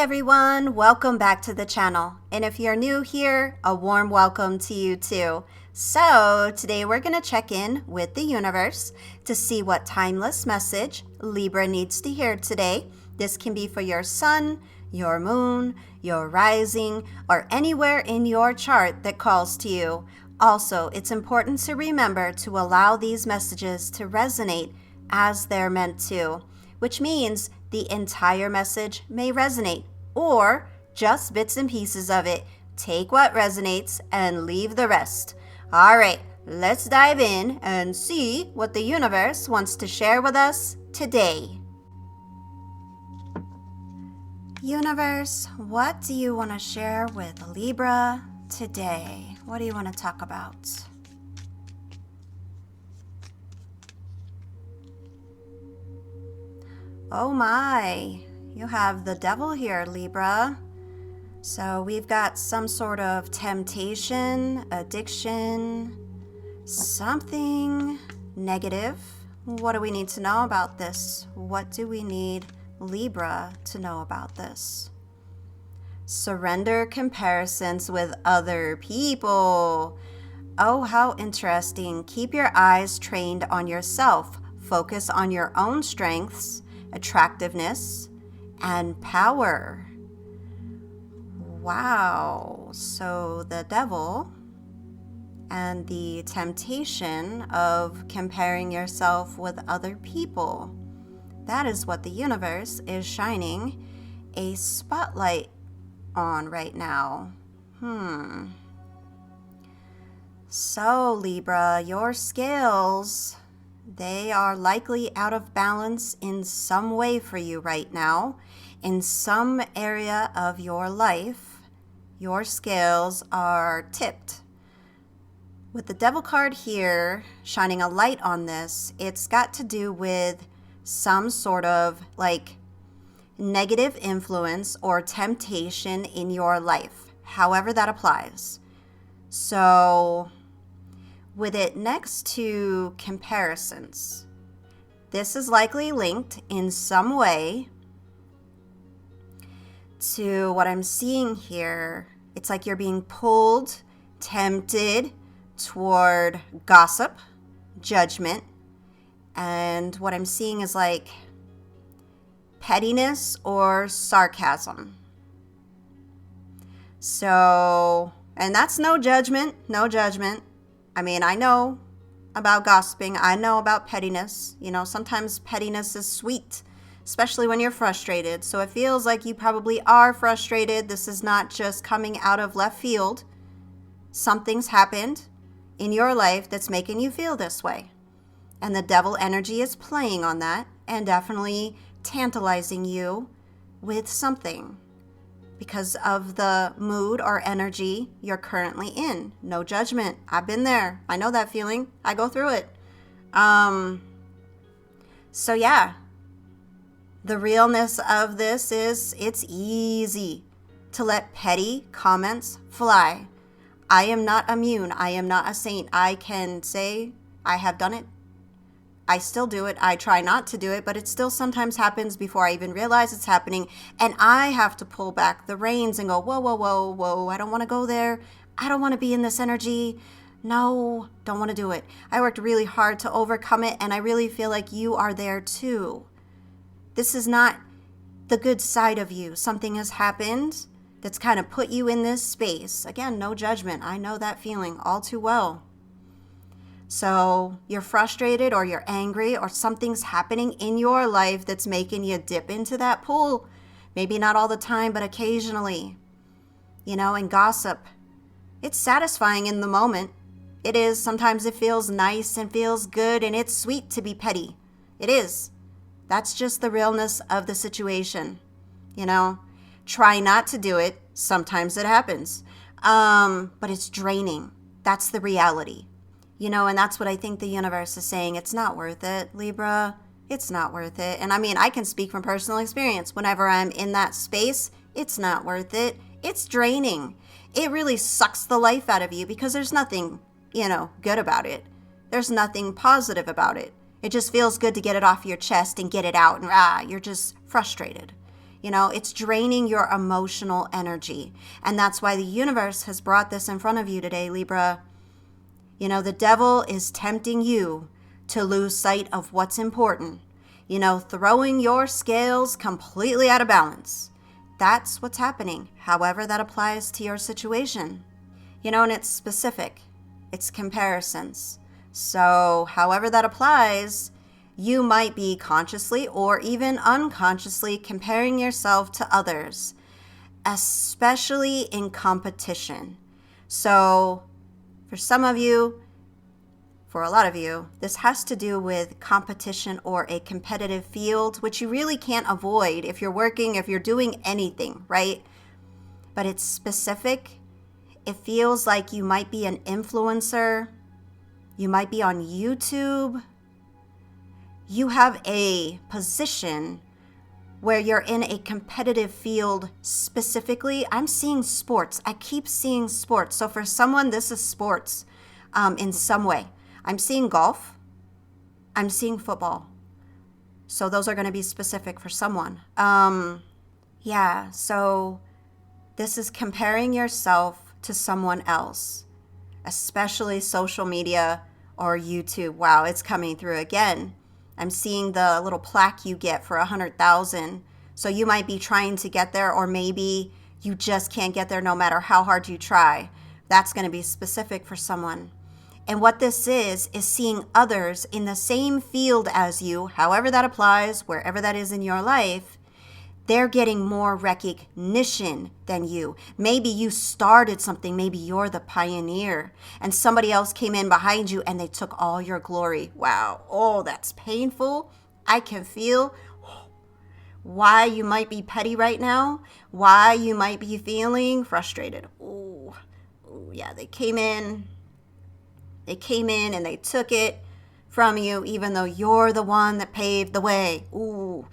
everyone, welcome back to the channel. And if you're new here, a warm welcome to you too. So today we're going to check in with the universe to see what timeless message Libra needs to hear today. This can be for your sun, your moon, your rising, or anywhere in your chart that calls to you. Also, it's important to remember to allow these messages to resonate as they're meant to, which means the entire message may resonate, or just bits and pieces of it. Take what resonates and leave the rest. All right, let's dive in and see what the universe wants to share with us today. Universe, what do you want to share with Libra today? What do you want to talk about? Oh my, you have the devil here, Libra. So we've got some sort of temptation, addiction, something negative. What do we need to know about this? What do we need Libra to know about this? Surrender comparisons with other people. Oh, how interesting. Keep your eyes trained on yourself. Focus on your own strengths, attractiveness, and power. Wow. So the devil and the temptation of comparing yourself with other people. That is what the universe is shining a spotlight on right now. So Libra, your scales, they are likely out of balance in some way for you right now. In some area of your life, your scales are tipped. With the devil card here shining a light on this, it's got to do with some sort of like negative influence or temptation in your life, however that applies. So with it next to comparisons, this is likely linked in some way to what I'm seeing here. It's like you're being pulled, tempted toward gossip, judgment, and what I'm seeing is like pettiness or sarcasm. So, and that's no judgment. I mean, I know about gossiping. I know about pettiness. You know, sometimes pettiness is sweet, especially when you're frustrated. So it feels like you probably are frustrated. This is not just coming out of left field. Something's happened in your life that's making you feel this way. And the devil energy is playing on that and definitely tantalizing you with something because of the mood or energy you're currently in. No judgment. I've been there. I know that feeling. I go through it. So yeah, the realness of this is it's easy to let petty comments fly. I am not immune. I am not a saint. I can say I have done it. I still do it. I try not to do it, but it still sometimes happens before I even realize it's happening. And I have to pull back the reins and go, whoa. I don't want to go there. I don't want to be in this energy. No, don't want to do it. I worked really hard to overcome it, and I really feel like you are there too. This is not the good side of you. Something has happened that's kind of put you in this space. Again, no judgment. I know that feeling all too well. So you're frustrated or you're angry or something's happening in your life that's making you dip into that pool. Maybe not all the time, but occasionally. You know, and gossip. It's satisfying in the moment. It is. Sometimes it feels nice and feels good and it's sweet to be petty. It is. That's just the realness of the situation. You know, try not to do it. Sometimes it happens. But it's draining. That's the reality. You know, and that's what I think the universe is saying. It's not worth it, Libra. It's not worth it. And I mean, I can speak from personal experience. Whenever I'm in that space, it's not worth it. It's draining. It really sucks the life out of you because there's nothing, you know, good about it. There's nothing positive about it. It just feels good to get it off your chest and get it out. And you're just frustrated. It's draining your emotional energy. And that's why the universe has brought this in front of you today, Libra. The devil is tempting you to lose sight of what's important. Throwing your scales completely out of balance. That's what's happening, however that applies to your situation. And it's specific. It's comparisons. So however that applies, you might be consciously or even unconsciously comparing yourself to others, especially in competition. So for some of you, for a lot of you, this has to do with competition or a competitive field, which you really can't avoid if you're working, if you're doing anything, right? But it's specific. It feels like you might be an influencer. You might be on YouTube. You have a position where you're in a competitive field specifically. I'm seeing sports. I keep seeing sports. So for someone, this is sports in some way. I'm seeing golf. I'm seeing football. So those are going to be specific for someone. So this is comparing yourself to someone else, especially social media or YouTube. Wow, it's coming through again. I'm seeing the little plaque you get for 100,000. So you might be trying to get there, or maybe you just can't get there no matter how hard you try. That's going to be specific for someone. And what this is seeing others in the same field as you, however that applies, wherever that is in your life, they're getting more recognition than you. Maybe you started something. Maybe you're the pioneer and somebody else came in behind you and they took all your glory. Wow. Oh, that's painful. I can feel why you might be petty right now, why you might be feeling frustrated. Oh, yeah, they came in and they took it from you, even though you're the one that paved the way. Ooh,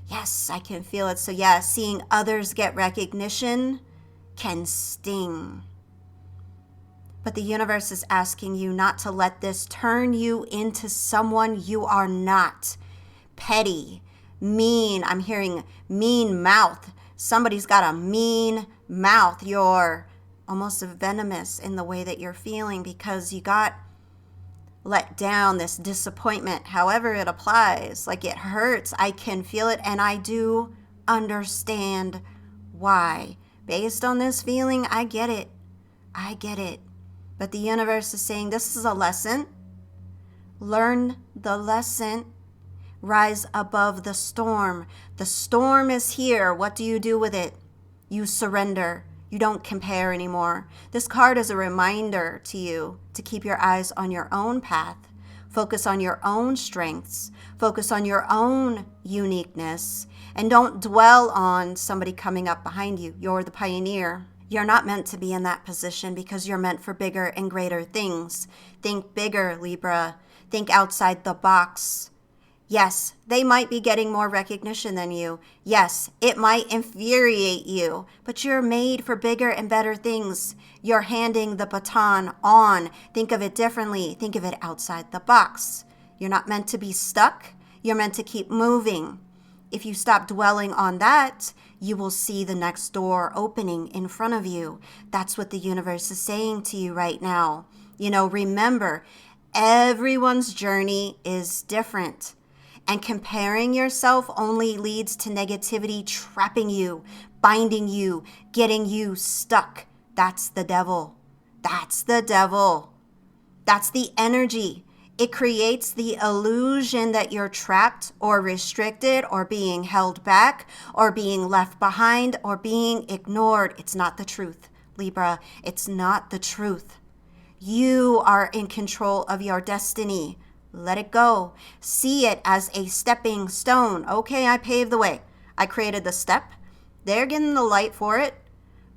yes, I can feel it. So yeah, seeing others get recognition can sting. But the universe is asking you not to let this turn you into someone you are not. Petty, mean. I'm hearing mean mouth. Somebody's got a mean mouth. You're almost venomous in the way that you're feeling because you got let down, this disappointment, however it applies. Like, it hurts. I can feel it, and I do understand why. Based on this feeling, I get it. But the universe is saying this is a lesson. Learn the lesson. Rise above the storm. The storm is here. What do you do with it? You surrender. You don't compare anymore. This card is a reminder to you to keep your eyes on your own path. Focus on your own strengths. Focus on your own uniqueness. And don't dwell on somebody coming up behind you. You're the pioneer. You're not meant to be in that position because you're meant for bigger and greater things. Think bigger, Libra. Think outside the box. Yes, they might be getting more recognition than you. Yes, it might infuriate you, but you're made for bigger and better things. You're handing the baton on. Think of it differently. Think of it outside the box. You're not meant to be stuck. You're meant to keep moving. If you stop dwelling on that, you will see the next door opening in front of you. That's what the universe is saying to you right now. Remember, everyone's journey is different. And comparing yourself only leads to negativity, trapping you, binding you, getting you stuck. That's the devil. That's the devil. That's the energy. It creates the illusion that you're trapped or restricted or being held back or being left behind or being ignored. It's not the truth, Libra. It's not the truth. You are in control of your destiny. Let it go. See it as a stepping stone. Okay, I paved the way. I created the step. They're getting the light for it.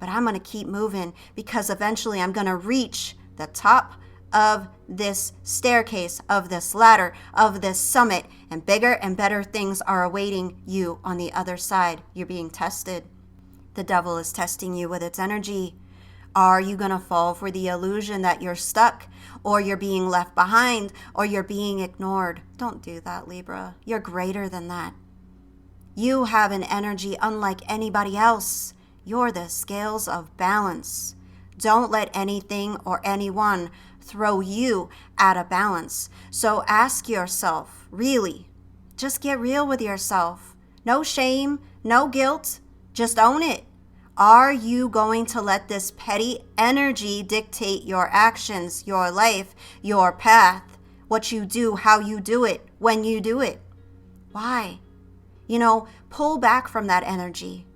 But I'm going to keep moving because eventually I'm going to reach the top of this staircase, of this ladder, of this summit. And bigger and better things are awaiting you on the other side. You're being tested. The devil is testing you with its energy. Are you going to fall for the illusion that you're stuck or you're being left behind or you're being ignored? Don't do that, Libra. You're greater than that. You have an energy unlike anybody else. You're the scales of balance. Don't let anything or anyone throw you out of balance. So ask yourself, really, just get real with yourself. No shame, no guilt, just own it. Are you going to let this petty energy dictate your actions, your life, your path, what you do, how you do it, when you do it? Why? Pull back from that energy.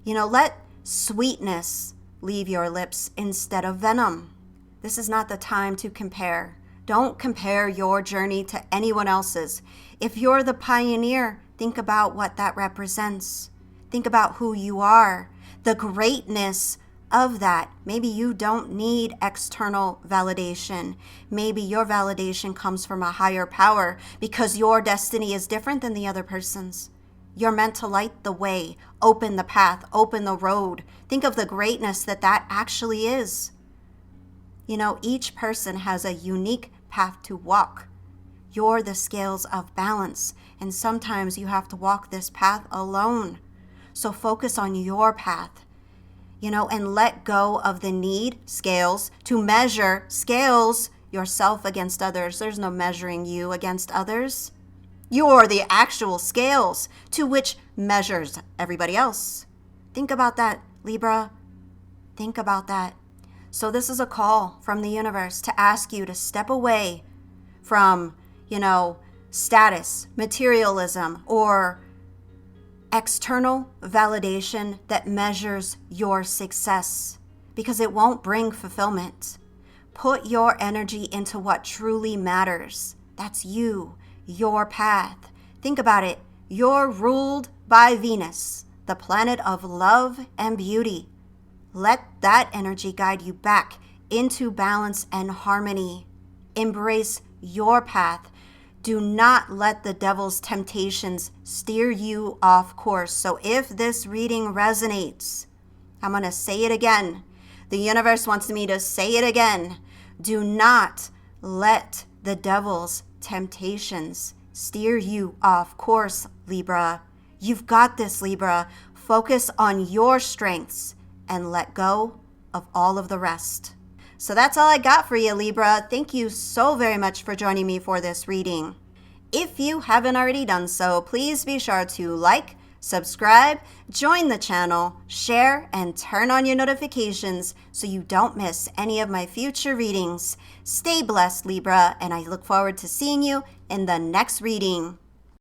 Let sweetness leave your lips instead of venom. This is not the time to compare. Don't compare your journey to anyone else's. If you're the pioneer, think about what that represents. Think about who you are, the greatness of that. Maybe you don't need external validation. Maybe your validation comes from a higher power because your destiny is different than the other person's. You're meant to light the way, open the path, open the road. Think of the greatness that actually is. Each person has a unique path to walk. You're the scales of balance, and sometimes you have to walk this path alone. So focus on your path, and let go of the need, scales, to measure yourself against others. There's no measuring you against others. You're the actual scales to which measures everybody else. Think about that, Libra. Think about that. So this is a call from the universe to ask you to step away from, status, materialism, or external validation that measures your success, because it won't bring fulfillment. Put your energy into what truly matters. That's you, your path. Think about it. You're ruled by Venus, the planet of love and beauty. Let that energy guide you back into balance and harmony. Embrace your path. Do not let the devil's temptations steer you off course. So if this reading resonates, I'm going to say it again. The universe wants me to say it again. Do not let the devil's temptations steer you off course, Libra. You've got this, Libra. Focus on your strengths and let go of all of the rest. So that's all I got for you, Libra. Thank you so very much for joining me for this reading. If you haven't already done so, please be sure to like, subscribe, join the channel, share, and turn on your notifications so you don't miss any of my future readings. Stay blessed, Libra, and I look forward to seeing you in the next reading.